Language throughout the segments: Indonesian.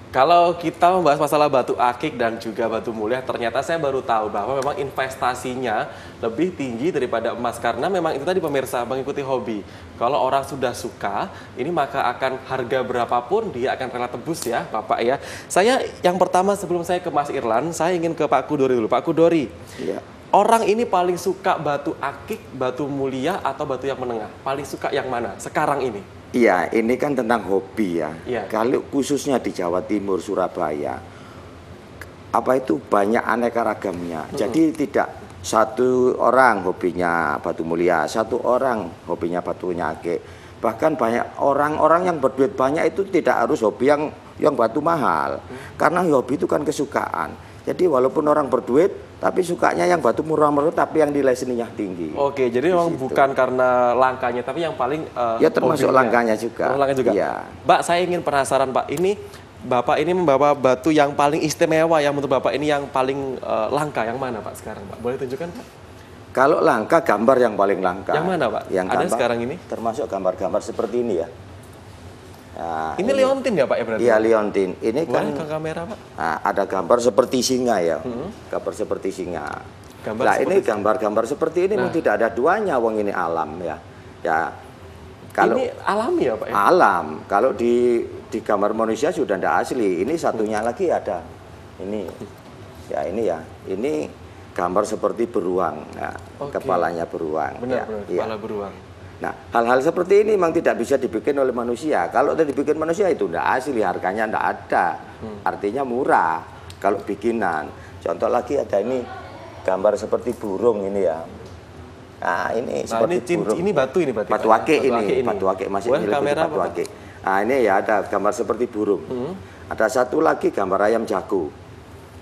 Kalau kita membahas masalah batu akik dan juga batu mulia, ternyata saya baru tahu bahwa memang investasinya lebih tinggi daripada emas. Karena memang itu tadi pemirsa, mengikuti hobi. Kalau orang sudah suka, ini maka akan harga berapapun dia akan rela tebus ya Bapak ya. Saya yang pertama sebelum saya ke Mas Irlan, saya ingin ke Pak Kudori dulu. Pak Kudori, Iya. orang ini paling suka batu akik, batu mulia, atau batu yang menengah? Paling suka yang mana sekarang ini? Iya, ini kan tentang hobi ya. Iya. Kalau khususnya di Jawa Timur, Surabaya, apa itu banyak aneka ragamnya. Jadi tidak satu orang hobinya batu mulia, satu orang hobinya batunya akik. Bahkan banyak orang-orang yang berduit banyak itu tidak harus hobi yang batu mahal. Karena hobi itu kan kesukaan. Jadi walaupun orang berduit, tapi sukanya yang batu murah-murah, tapi yang nilai seninya tinggi. Oke, jadi memang situ. bukan karena langkanya, tapi yang paling Ya termasuk hobinya. langkanya juga. Oh, langkanya juga. Iya. Mbak, saya ingin penasaran Pak, ini Bapak ini membawa batu yang paling istimewa, yang menurut Bapak ini yang paling langka, yang mana Pak sekarang Pak? Boleh tunjukkan Pak? Kalau langka, gambar yang paling langka. Yang mana Pak? Yang Ada gambar, sekarang ini? termasuk gambar-gambar seperti ini ya. Nah, Ini leontin ya Pak ya berarti? Iya, liontin. Ini Boleh kan ke kamera Pak? nah, ada gambar seperti singa ya. Gambar seperti singa. Gambar Nah, seperti ini gambar-gambar seperti ini memang tidak ada duanya, wong ini alam ya. Ya. Kalau Ini alami ya Pak ya? alam, kalau di gambar manusia sudah tidak asli. Ini satunya lagi ada. Ini. Ya, ini ya. Ini gambar seperti beruang. Nah, Oke. kepalanya beruang. Benar, ya. benar, Iya. kepala beruang. Nah, hal-hal seperti ini memang tidak bisa dibikin oleh manusia. Kalau udah dibikin manusia itu tidak asli, harganya tidak ada. Artinya murah kalau bikinan. Contoh lagi ada ini gambar seperti burung ini ya. Nah, ini Nah, seperti burung. ini batu ini berarti. Batu Pak, ya? akik ini, batu akik masih Boleh ini lebih ke kamera batu Pak? akik. Nah, ini ya ada gambar seperti burung. Ada satu lagi gambar ayam jago.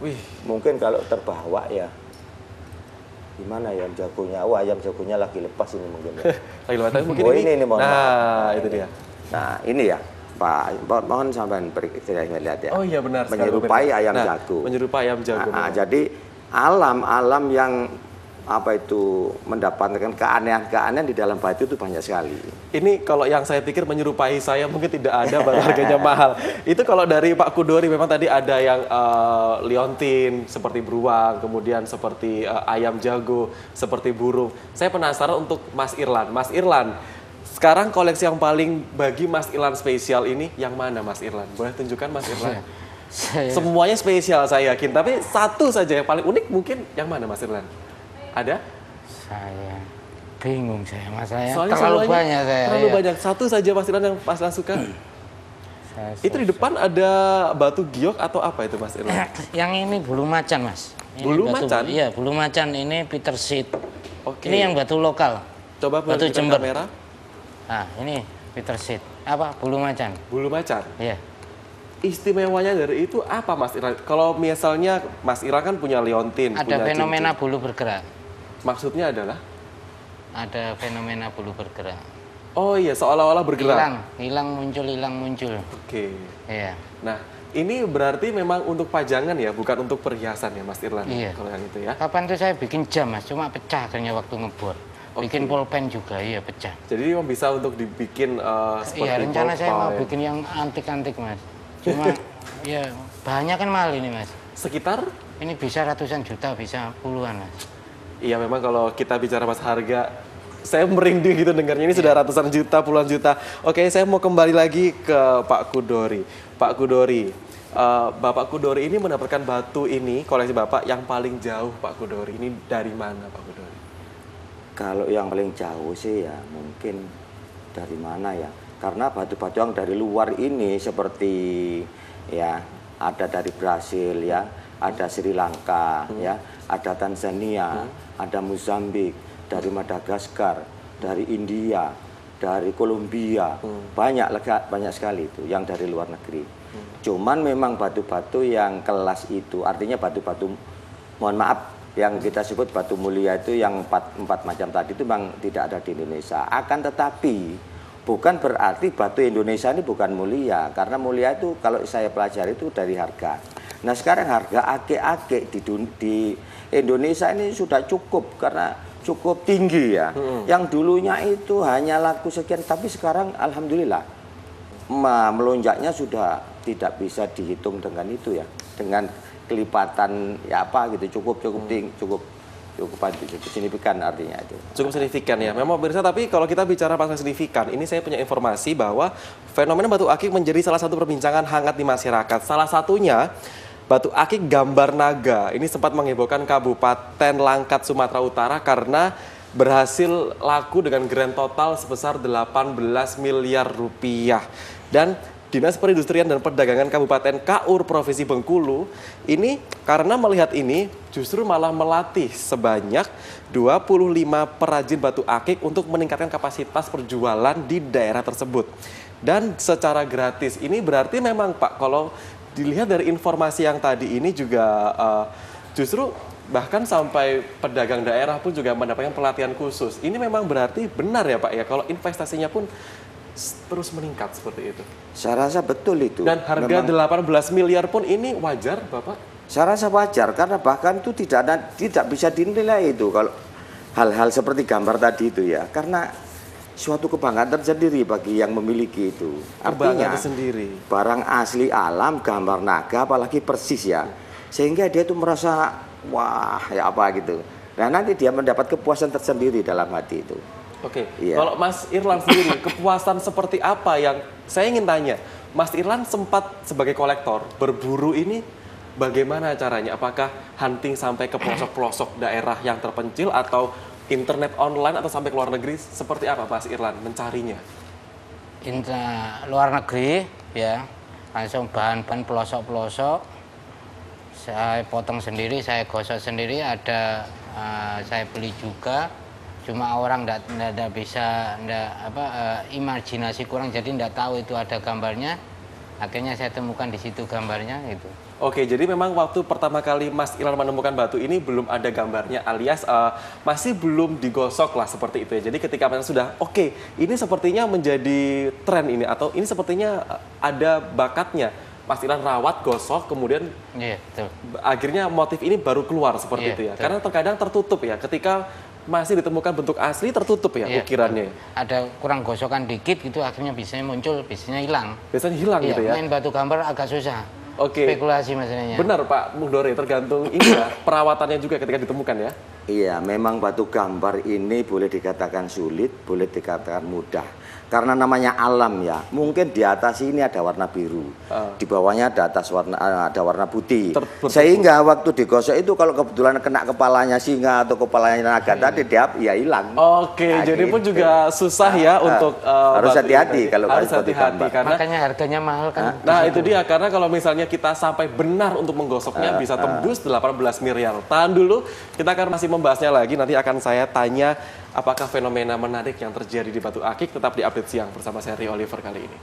Wih, Mungkin kalau terbawa ya. Gimana ya ayam jagonya? Oh, ayam jagonya lagi lepas ini mungkin ya. lagi lewat mungkin Oh, ini. ini mohon Nah, maaf. itu dia. Nah, ini ya, Pak. Mohon sampean saya lihat ya. Oh iya benar. sekali, Menyerupai pemirsa. ayam Nah, jago. Menyerupai ayam jago. Nah, memang. jadi alam yang apa itu mendapatkan keanehan-keanehan di dalam batu itu banyak sekali. Ini kalau yang saya pikir menyerupai saya mungkin tidak ada baru harganya mahal. Itu kalau dari Pak Kudori memang tadi ada yang liontin seperti beruang, kemudian seperti ayam jago, seperti burung. Saya penasaran untuk Mas Irlan. Mas Irlan, sekarang koleksi yang paling bagi Mas Irlan spesial ini yang mana Mas Irlan? Boleh tunjukkan Mas Irlan? Semuanya spesial saya yakin, tapi satu saja yang paling unik mungkin yang mana Mas Irlan? Ada? Saya bingung saya, mas saya Soalnya terlalu semuanya banyak saya. terlalu iya. banyak. Satu saja Mas Irlan yang Mas Irlan suka. Saya Itu di depan ada batu giok atau apa itu Mas Irlan? Yang ini bulu macan mas. Ini Bulu batu- macan? Iya bulu macan ini Peter Seed. Oke. Ini yang batu lokal. Coba batu perhatikan Jember. kamera. Nah ini Peter Seed. Apa bulu macan? Bulu macan. Iya. Istimewanya dari itu apa Mas Irlan? Kalau misalnya Mas Irlan kan punya liontin, Ada punya fenomena cincin. bulu bergerak. Maksudnya adalah? Ada fenomena bulu bergerak. Oh iya, seolah-olah bergerak. Hilang muncul. Oke. Iya. Nah, ini berarti memang untuk pajangan ya, bukan untuk perhiasan ya Mas Irlan? Iya. Kalau yang itu ya. Kapan tuh saya bikin jam mas, cuma pecah akhirnya waktu ngebor. Bikin pulpen juga, iya pecah. Jadi memang bisa untuk dibikin seperti Iya rencana saya mau ballpoint. bikin yang antik-antik mas. Cuma ya banyak kan mahal ini mas. Sekitar? Ini bisa ratusan juta, bisa puluhan mas. Iya memang kalau kita bicara mas harga, saya merinding gitu dengarnya ini sudah ratusan juta, puluhan juta. Oke, saya mau kembali lagi ke Pak Kudori. Pak Kudori, Bapak Kudori ini mendapatkan batu ini, koleksi Bapak yang paling jauh Pak Kudori. Ini dari mana Pak Kudori? Kalau yang paling jauh sih ya mungkin dari mana ya? Karena batu-batu yang dari luar ini seperti ya ada dari Brasil ya, ada Sri Lanka ya, ada Tanzania, ada Mozambik, dari Madagaskar, dari India, dari Kolombia, banyak sekali itu yang dari luar negeri. Cuman memang batu-batu yang kelas itu, artinya batu-batu, mohon maaf, yang kita sebut batu mulia itu yang empat macam tadi itu memang tidak ada di Indonesia. Akan tetapi bukan berarti batu Indonesia ini bukan mulia, karena mulia itu kalau saya pelajari itu dari harga. Nah sekarang harga akik-akik di Indonesia ini sudah cukup karena cukup tinggi ya. Yang dulunya itu hanya laku sekian, tapi sekarang alhamdulillah melonjaknya sudah tidak bisa dihitung dengan itu ya, dengan kelipatan ya apa gitu, cukup signifikan artinya itu. Cukup signifikan ya. Memang pemirsa, tapi kalau kita bicara masalah signifikan, ini saya punya informasi bahwa fenomena batu akik menjadi salah satu perbincangan hangat di masyarakat. Salah satunya batu akik gambar naga. Ini sempat menghebohkan Kabupaten Langkat, Sumatera Utara karena berhasil laku dengan grand total sebesar 18 miliar rupiah. Dan Dinas Perindustrian dan Perdagangan Kabupaten Kaur Provinsi Bengkulu ini karena melihat ini justru malah melatih sebanyak 25 perajin batu akik untuk meningkatkan kapasitas perjualan di daerah tersebut. Dan secara gratis. Ini berarti memang Pak, kalau dilihat dari informasi yang tadi ini juga justru bahkan sampai pedagang daerah pun juga mendapatkan pelatihan khusus. Ini memang berarti benar ya Pak ya, kalau investasinya pun terus meningkat seperti itu. Saya rasa betul itu. Dan harga 18 miliar pun ini wajar Bapak? Saya rasa wajar karena bahkan itu tidak bisa dinilai itu kalau hal-hal seperti gambar tadi itu ya, karena suatu kebanggaan tersendiri bagi yang memiliki itu. Artinya sendiri. Barang asli alam, gambar naga apalagi persis ya, sehingga dia itu merasa wah ya apa gitu. Nah nanti dia mendapat kepuasan tersendiri dalam hati itu. Oke, Iya. Kalau Mas Irlan sendiri, kepuasan seperti apa yang saya ingin tanya? Mas Irlan sempat sebagai kolektor berburu ini bagaimana caranya? Apakah hunting sampai ke pelosok-pelosok daerah yang terpencil atau internet online atau sampai ke luar negeri? Seperti apa Mas Irlan mencarinya? Luar negeri ya, langsung bahan-bahan pelosok-pelosok. Saya potong sendiri, saya gosok sendiri, ada saya beli juga. Cuma orang enggak bisa, imajinasi kurang, jadi enggak tahu itu ada gambarnya. Akhirnya saya temukan di situ gambarnya itu. Oke, jadi memang waktu pertama kali Mas Irlan menemukan batu ini belum ada gambarnya, alias masih belum digosok lah seperti itu ya. Jadi ketika Mas sudah oke, ini sepertinya menjadi tren ini atau ini sepertinya ada bakatnya. Mas Irlan rawat, gosok, kemudian akhirnya motif ini baru keluar seperti itu ya. Betul. Karena terkadang tertutup ya, ketika masih ditemukan bentuk asli tertutup ya ukirannya. Ada kurang gosokan dikit gitu, akhirnya biasanya muncul, biasanya hilang. Biasanya hilang gitu ya. Main batu gambar agak susah. Oke. Spekulasi masalahnya. Benar Pak Mudore, tergantung ini ya perawatannya juga ketika ditemukan ya. Iya, memang batu gambar ini boleh dikatakan sulit, boleh dikatakan mudah. Karena namanya alam ya, mungkin di atas ini ada warna biru, di bawahnya ada warna putih. Sehingga waktu digosok itu kalau kebetulan kena kepalanya singa atau kepalanya naga tadi dia ya hilang. Oke, nah, jadi gitu. Pun juga susah ya untuk harus hati-hati kalau harus hati-hati karena makanya harganya mahal kan. Nah, itu dia karena kalau misalnya kita sampai benar untuk menggosoknya bisa tembus 18 miliar. Tahan dulu, kita akan masih membahasnya lagi, nanti akan saya tanya apakah fenomena menarik yang terjadi di batu akik. Tetap di Update Siang bersama saya Rio Oliver kali ini.